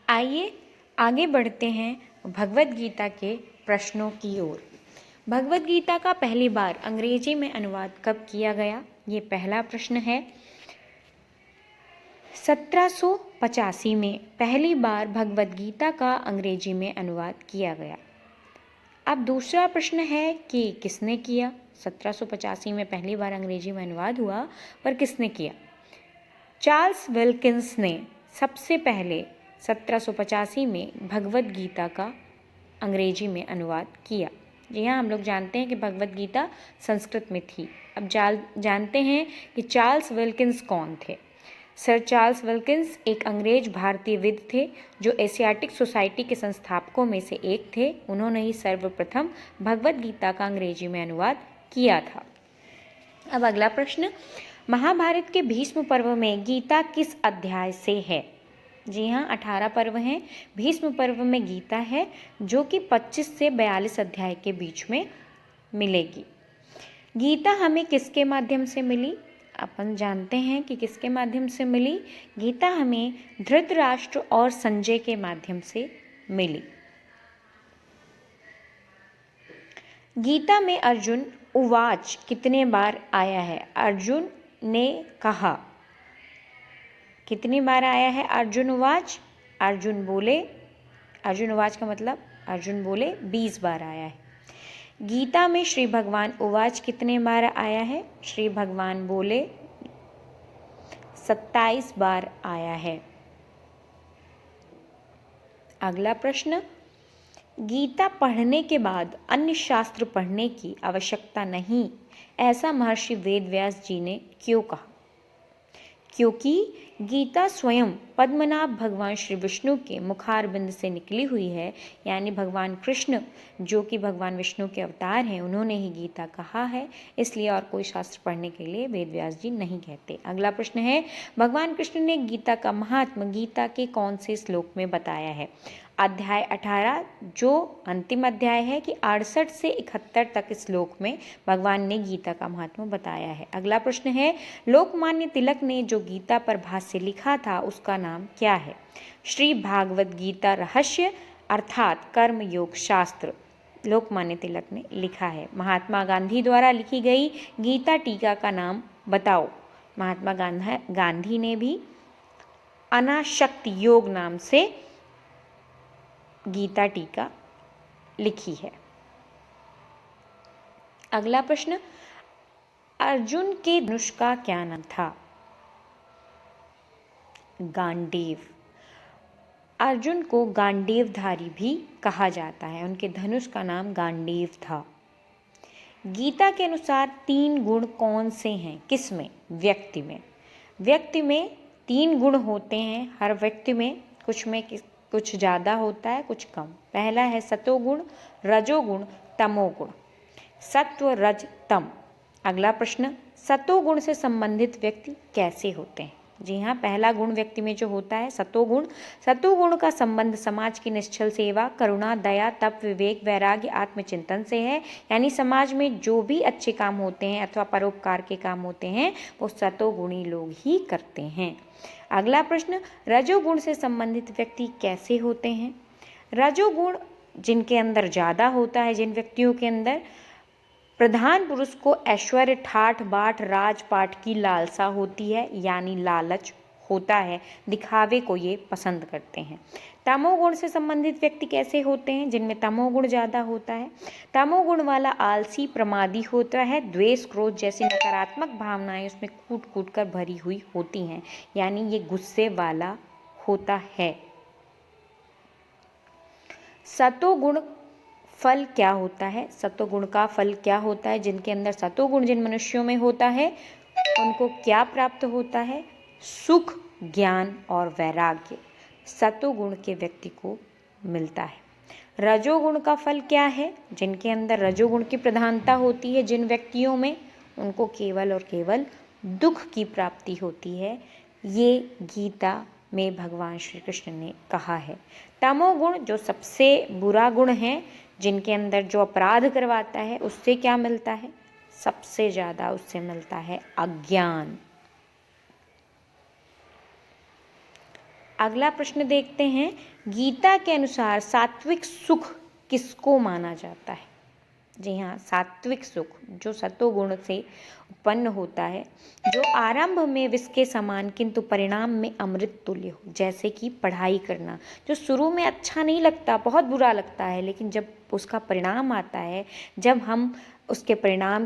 आइए आगे बढ़ते हैं भगवत गीता के प्रश्नों की ओर। भगवत गीता का पहली बार अंग्रेजी में अनुवाद कब किया गया? ये पहला प्रश्न है। 1785 में पहली बार भगवत गीता का अंग्रेजी में अनुवाद किया गया। अब दूसरा प्रश्न है कि किसने किया? 1785 में पहली बार अंग्रेजी में अनुवाद हुआ, पर किसने किया? चार्ल्स विल्किंस ने सबसे पहले 1785 में भगवत गीता का अंग्रेजी में अनुवाद किया। जी हाँ, हम लोग जानते हैं कि भगवत गीता संस्कृत में थी। अब जानते हैं कि चार्ल्स विल्किंस कौन थे। सर चार्ल्स विल्किंस एक अंग्रेज भारतीय विद थे जो एशियाटिक सोसाइटी के संस्थापकों में से एक थे। उन्होंने ही सर्वप्रथम भगवत गीता का अंग्रेजी में अनुवाद किया था। अब अगला प्रश्न, महाभारत के भीष्म पर्व में गीता किस अध्याय से है? जी हाँ, 18 पर्व हैं। भीष्म पर्व में गीता है जो कि 25 से 42 अध्याय के बीच में मिलेगी। गीता हमें किसके माध्यम से मिली? अपन जानते हैं कि किसके माध्यम से मिली। गीता हमें धृतराष्ट्र और संजय के माध्यम से मिली। गीता में अर्जुन उवाच कितने बार आया है? अर्जुन ने कहा कितनी बार आया है? अर्जुन उवाच, अर्जुन बोले, अर्जुन उवाच का मतलब अर्जुन बोले 20 बार आया है। गीता में श्री भगवान उवाच कितने बार आया है? श्री भगवान बोले 27 बार आया है। अगला प्रश्न, गीता पढ़ने के बाद अन्य शास्त्र पढ़ने की आवश्यकता नहीं, ऐसा महर्षि वेदव्यास जी ने क्यों कहा? क्योंकि गीता स्वयं पद्मनाभ भगवान श्री विष्णु के मुखारबिंद से निकली हुई है, यानी भगवान कृष्ण जो कि भगवान विष्णु के अवतार हैं, उन्होंने ही गीता कहा है। इसलिए और कोई शास्त्र पढ़ने के लिए वेदव्यास जी नहीं कहते। अगला प्रश्न है, भगवान कृष्ण ने गीता का महात्म गीता के कौन से श्लोक में बताया है? अध्याय 18 जो अंतिम अध्याय है कि 68 से 71 तक इस श्लोक में भगवान ने गीता का महात्म्य बताया है। अगला प्रश्न है, लोकमान्य तिलक ने जो गीता पर भाष्य लिखा था उसका नाम क्या है? श्री भागवत गीता रहस्य अर्थात कर्म योग शास्त्र लोकमान्य तिलक ने लिखा है। महात्मा गांधी द्वारा लिखी गई गीता टीका का नाम बताओ। महात्मा गांधी ने भी अनाशक्ति योग नाम से गीता टीका लिखी है। अगला प्रश्न, अर्जुन के धनुष का क्या नाम था? गांडीव। अर्जुन को गांडीवधारी भी कहा जाता है। उनके धनुष का नाम गांडीव था। गीता के अनुसार 3 गुण कौन से हैं? किसमें? व्यक्ति में। व्यक्ति में 3 गुण होते हैं। हर व्यक्ति में कुछ ज़्यादा होता है, कुछ कम। पहला है सतोगुण, रजोगुण, तमोगुण। सत्व, रज, तम। अगला प्रश्न, सतोगुण से संबंधित व्यक्ति कैसे होते हैं? जी हाँ, पहला गुण व्यक्ति में जो होता है सतोगुण। सतोगुण का संबंध समाज की निश्चल सेवा, करुणा, दया, तप, विवेक, वैराग्य, आत्मचिंतन से है। यानी समाज में जो भी अच्छे काम होते हैं अथवा परोपकार के काम होते हैं वो सतोगुणी लोग ही करते हैं। अगला प्रश्न, रजोगुण से संबंधित व्यक्ति कैसे होते हैं? रजोगुण जिनके अंदर ज़्यादा होता है, जिन व्यक्तियों के अंदर प्रधान पुरुष को ऐश्वर्य, ठाठ बाट, राजपाट की लालसा होती है, यानी लालच होता है, दिखावे को ये पसंद करते हैं। तमोगुण से संबंधित व्यक्ति कैसे होते हैं? जिनमें तमोगुण ज़्यादा होता है। तमोगुण वाला आलसी, प्रमादी होता है। द्वेष, क्रोध जैसी नकारात्मक भावनाएं उसमें कूट कूट कर भरी हुई होती हैं, यानी ये गुस्से वाला होता है। सतोगुण फल क्या होता है? सतोगुण का फल क्या होता है? जिनके अंदर सतोगुण जिन मनुष्यों में होता है उनको क्या प्राप्त होता है? सुख, ज्ञान और वैराग्य सतोगुण के व्यक्ति को मिलता है। रजोगुण का फल क्या है? जिनके अंदर रजोगुण की प्रधानता होती है, जिन व्यक्तियों में, उनको केवल और केवल दुख की प्राप्ति होती है। ये गीता में भगवान श्री कृष्ण ने कहा है। तमोगुण जो सबसे बुरा गुण है, जिनके अंदर जो अपराध करवाता है, उससे क्या मिलता है? सबसे ज़्यादा उससे मिलता है अज्ञान। अगला प्रश्न देखते हैं, गीता के अनुसार सात्विक सुख किसको माना जाता है? जी हाँ, सात्विक सुख जो सतोगुण से उत्पन्न होता है, जो आरंभ में विष के समान किंतु परिणाम में अमृत तुल्य हो। जैसे कि पढ़ाई करना, जो शुरू में अच्छा नहीं लगता, बहुत बुरा लगता है, लेकिन जब उसका परिणाम आता है, जब हम उसके परिणाम